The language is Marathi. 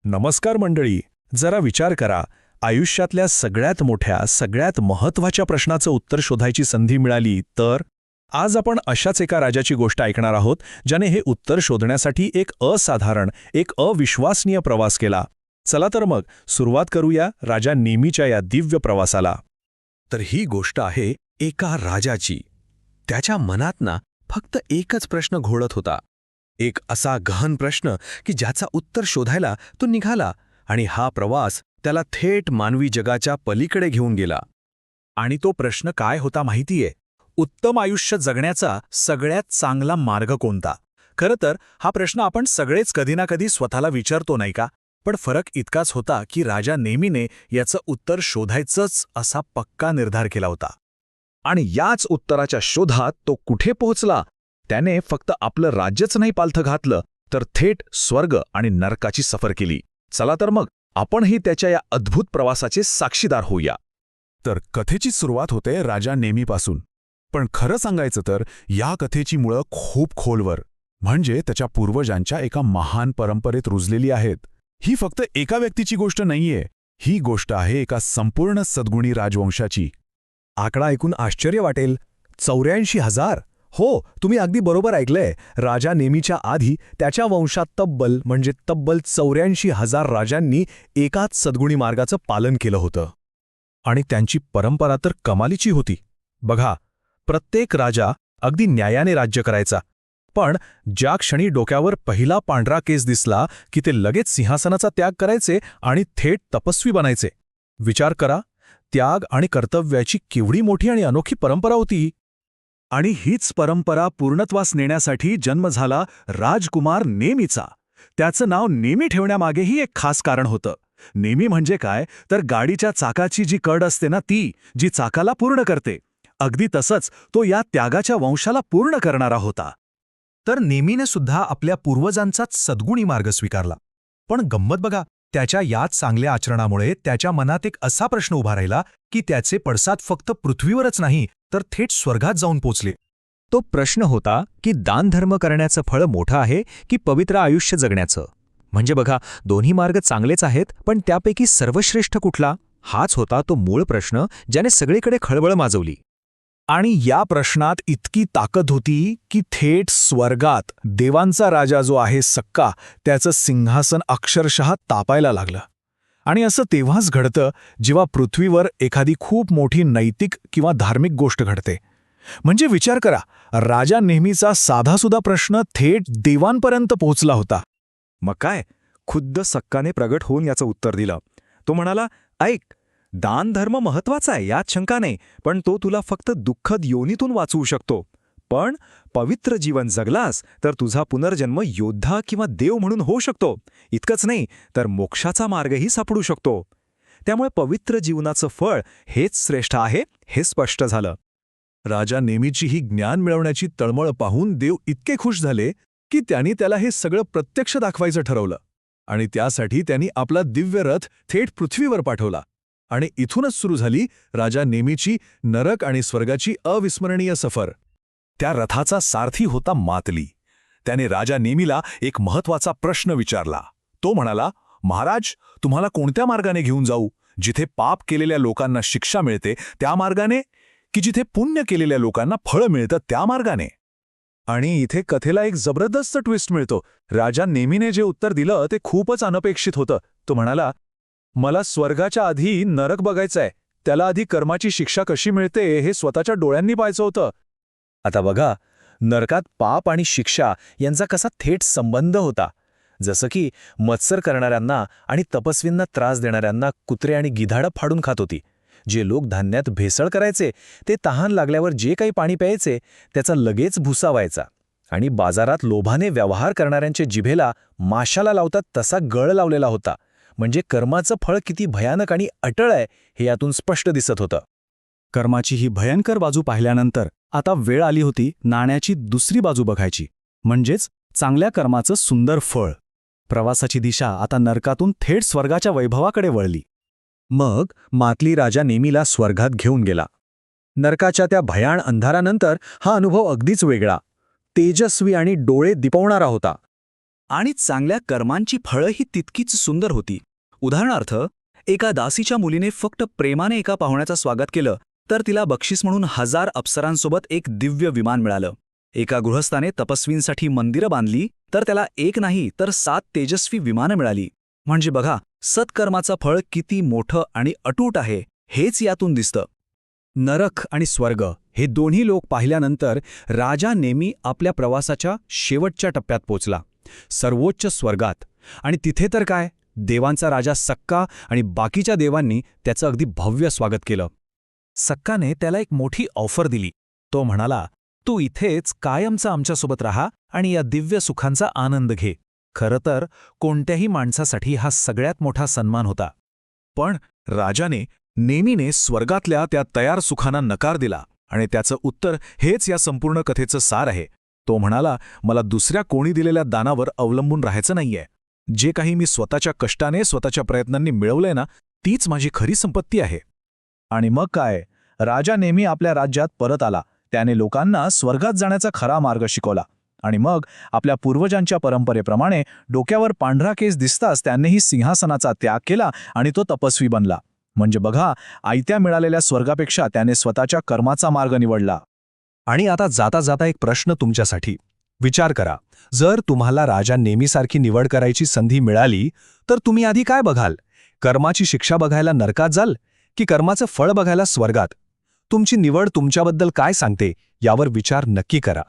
नमस्कार मंडळी. जरा विचार करा, आयुष्यातल्या सगळ्यात मोठ्या सगळ्यात महत्त्वाच्या प्रश्नाचं उत्तर शोधायची संधी मिळाली तर. आज आपण अशाच एका राजाची गोष्ट ऐकणार आहोत ज्याने हे उत्तर शोधण्यासाठी एक असाधारण, एक अविश्वसनीय प्रवास केला. चला तर मग सुरुवात करूया राजा नेमीच्या या दिव्य प्रवासाला. तर ही गोष्ट आहे एका राजाची. त्याच्या मनात ना फक्त एकच प्रश्न घोळत होता. एक असा गहन प्रश्न की ज्याचा उत्तर शोधायला तो निघाला, आणि हा प्रवास त्याला थेट मानवी जगाच्या पलीकडे घेऊन गेला. आणि तो प्रश्न काय होता माहितीये? उत्तम आयुष्य जगण्याचा सगळ्यात चांगला मार्ग कोणता? खरं तर हा प्रश्न आपण सगळेच कधी ना कधी स्वतःला विचारतो, नाही का? पण फरक इतकाच होता की राजा नेमीने याचं उत्तर शोधायचंच असा पक्का निर्धार केला होता. आणि याच उत्तराच्या शोधात तो कुठे पोहोचला? त्याने फक्त आपलं राज्यच नाही पालथं घातलं, तर थेट स्वर्ग आणि नरकाची सफर केली. चला तर मग आपणही त्याच्या या अद्भुत प्रवासाचे साक्षीदार होऊया. तर कथेची सुरुवात होते राजा नेमीपासून. पण खरं सांगायचं तर या कथेची मुळं खूप खोलवर, म्हणजे त्याच्या पूर्वजांच्या एका महान परंपरेत रुजलेली आहेत. ही फक्त एका व्यक्तीची गोष्ट नाहीये, ही गोष्ट आहे एका संपूर्ण सद्गुणी राजवंशाची. आकडा ऐकून आश्चर्य वाटेल, 84,000. हो, तुम्ही अगदी बरोबर ऐकलंय. राजा नेमीच्या आधी त्याच्या वंशात तब्बल 84,000 राजांनी एकाच सद्गुणी मार्गाचं पालन केलं होतं. आणि त्यांची परंपरा तर कमालीची होती. बघा, प्रत्येक राजा अगदी न्यायाने राज्य करायचा, पण ज्या क्षणी डोक्यावर पहिला पांढरा केस दिसला की ते लगेच सिंहासनाचा त्याग करायचे आणि थेट तपस्वी बनायचे. विचार करा, त्याग आणि कर्तव्याची केवढी मोठी आणि अनोखी परंपरा होती. आणि हीच परंपरा पूर्णत्वास नेण्यासाठी जन्म झाला राजकुमार नेमीचा. त्याचं नाव नेमी ठेवण्यामागेही एक खास कारण होतं. नेमी म्हणजे काय, तर गाडीच्या चाकाची जी कड असते ना, ती जी चाकाला पूर्ण करते. अगदी तसंच तो या त्यागाच्या वंशाला पूर्ण करणारा होता. तर नेमीने सुद्धा आपल्या पूर्वजांचाच सद्गुणी मार्ग स्वीकारला. पण गंमत बघा, त्याच्या याच चांगल्या आचरणामुळे त्याच्या मनात एक असा प्रश्न उभा राहिला की त्याचे पडसाद फक्त पृथ्वीवरच नाही, तर थेट स्वर्गात जाऊन पोचले. तो प्रश्न होता की दानधर्म करण्याचं फळ मोठं आहे की पवित्र आयुष्य जगण्याचं. म्हणजे बघा, दोन्ही मार्ग चांगलेच आहेत, पण त्यापैकी सर्वश्रेष्ठ कुठला? हाच होता तो मूळ प्रश्न ज्याने सगळीकडे खळबळ माजवली. आणि या प्रश्नात इतकी ताकद होती की थेट स्वर्गात देवांचा राजा जो आहे सक्का, त्याचं सिंहासन अक्षरशः तापायला लागलं. आणि असं तेव्हाच घडतं जेव्हा पृथ्वीवर एखादी खूप मोठी नैतिक किंवा धार्मिक गोष्ट घडते. म्हणजे विचार करा, राजा नेमीचा साधासुद्धा प्रश्न थेट देवांपर्यंत पोहोचला होता. मग काय, खुद्द सक्काने प्रगट होऊन याचं उत्तर दिलं. तो म्हणाला, ऐक, दानधर्म महत्वाचा आहे, यात शंका नाही, पण तो तुला फक्त दुःखद योनीतून वाचवू शकतो. पण पवित्र जीवन जगलास तर तुझा पुनर्जन्म योद्धा किंवा देव म्हणून होऊ शकतो. इतकंच नाही, तर मोक्षाचा मार्गही सापडू शकतो. त्यामुळे पवित्र जीवनाचं फळ हेच श्रेष्ठ आहे, हे स्पष्ट झालं. राजा नेमीची ही ज्ञान मिळवण्याची तळमळ पाहून देव इतके खुश झाले की त्यांनी त्याला हे सगळं प्रत्यक्ष दाखवायचं ठरवलं. आणि त्यासाठी त्यांनी आपला दिव्य रथ थेट पृथ्वीवर पाठवला. आणि इथूनच सुरू झाली राजा नेमीची नरक आणि स्वर्गाची अविस्मरणीय सफर. त्या रथाचा सारथी होता मातली. त्याने राजा नेमीला एक महत्वाचा प्रश्न विचारला. तो म्हणाला, महाराज, तुम्हाला कोणत्या मार्गाने घेऊन जाऊ? जिथे पाप केलेल्या लोकांना शिक्षा मिळते त्या मार्गाने, की जिथे पुण्य केलेल्या लोकांना फळ मिळतं त्या मार्गाने? आणि इथे कथेला एक जबरदस्त ट्विस्ट मिळतो. राजा नेमीने जे उत्तर दिलं ते खूपच अनपेक्षित होतं. तो म्हणाला, मला स्वर्गाच्या आधी नरक बघायचंय. त्याला आधी कर्माची शिक्षा कशी मिळते हे स्वतःच्या डोळ्यांनी पाहायचं होतं. आता बघा, नरकात पाप आणि शिक्षा यांचा कसा थेट संबंध होता. जसं की मत्सर करणाऱ्यांना आणि तपस्वींना त्रास देणाऱ्यांना कुत्रे आणि गिधाडं फाडून खात होती. जे लोक धान्यात भेसळ करायचे ते तहान लागल्यावर जे काही पाणी प्यायचे त्याचा लगेच भुसा व्हायचा. आणि बाजारात लोभाने व्यवहार करणाऱ्यांच्या जिभेला माशाला लावतात तसा गळ लावलेला होता. म्हणजे कर्माचं फळ किती भयानक आणि अटळ आहे हे यातून स्पष्ट दिसत होतं. कर्माची ही भयंकर बाजू पाहिल्यानंतर आता वेळ आली होती नाण्याची दुसरी बाजू बघायची, म्हणजेच चांगल्या कर्माचं सुंदर फळ. प्रवासाची दिशा आता नरकातून थेट स्वर्गाच्या वैभवाकडे वळली. मग मातली राजा नेमीला स्वर्गात घेऊन गेला. नरकाच्या त्या भयाण अंधारानंतर हा अनुभव अगदीच वेगळा, तेजस्वी आणि डोळे दिपवणारा होता. आणि चांगल्या कर्मांची फळंही तितकीच सुंदर होती. उदाहरणार्थ, एका दासीच्या मुलीने फक्त प्रेमाने एका पाहुण्याचं स्वागत केलं तर तिला बक्षीस म्हणून 1000 अप्सरांसोबत एक दिव्य विमान मिळालं. एका गृहस्थाने तपस्वींसाठी मंदिरं बांधली तर त्याला एक नाही तर 7 तेजस्वी विमानं मिळाली. म्हणजे बघा, सत्कर्माचं फळ किती मोठं आणि अटूट आहे हेच यातून दिसतं. नरक आणि स्वर्ग हे दोन्ही लोक पाहिल्यानंतर राजा नेमी आपल्या प्रवासाच्या शेवटच्या टप्प्यात पोचला, सर्वोच्च स्वर्गात. आणि तिथे तर काय, देवांचा राजा सक्का आणि बाकीच्या देवांनी त्याचं अगदी भव्य स्वागत केलं. सक्काने त्याला एक मोठी ऑफर दिली. तो म्हणाला, तू इथेच कायमचा आमच्यासोबत राहा आणि या दिव्य सुखांचा आनंद घे. खरं तर कोणत्याही माणसासाठी हा सगळ्यात मोठा सन्मान होता. पण राजाने नेमीने स्वर्गातल्या त्या तयार सुखांना नकार दिला आणि त्याचं उत्तर हेच या संपूर्ण कथेचं सार आहे. तो म्हणाला, मला दुसऱ्या कोणी दिलेल्या दानावर अवलंबून राहायचं नाहीये. जे काही मी स्वतःच्या कष्टाने स्वतःच्या प्रयत्नांनी मिळवलंय ना, तीच माझी खरी संपत्ती आहे. आणि मग काय, राजा नेमी आपल्या राज्यात परत आला. त्याने लोकांना स्वर्गात जाण्याचा खरा मार्ग शिकवला. आणि मग आपल्या पूर्वजांच्या परंपरेप्रमाणे डोक्यावर पांढरा केस दिसताच त्यांनीही सिंहासनाचा त्याग केला आणि तो तपस्वी बनला. म्हणजे बघा, आयत्या मिळालेल्या स्वर्गापेक्षा त्याने स्वतःच्या कर्माचा मार्ग निवडला. आणि आता जाता जाता एक प्रश्न तुमच्यासाठी. विचार करा, जर तुम्हाला राजा नेमीसारखी निवड करायची संधी मिळाली तर तुम्ही आधी काय बघाल? कर्माची शिक्षा बघायला नरकात जाल की कर्माचं फळ बघायला स्वर्गात? तुमची निवड तुमच्याबद्दल काय सांगते यावर विचार नक्की करा.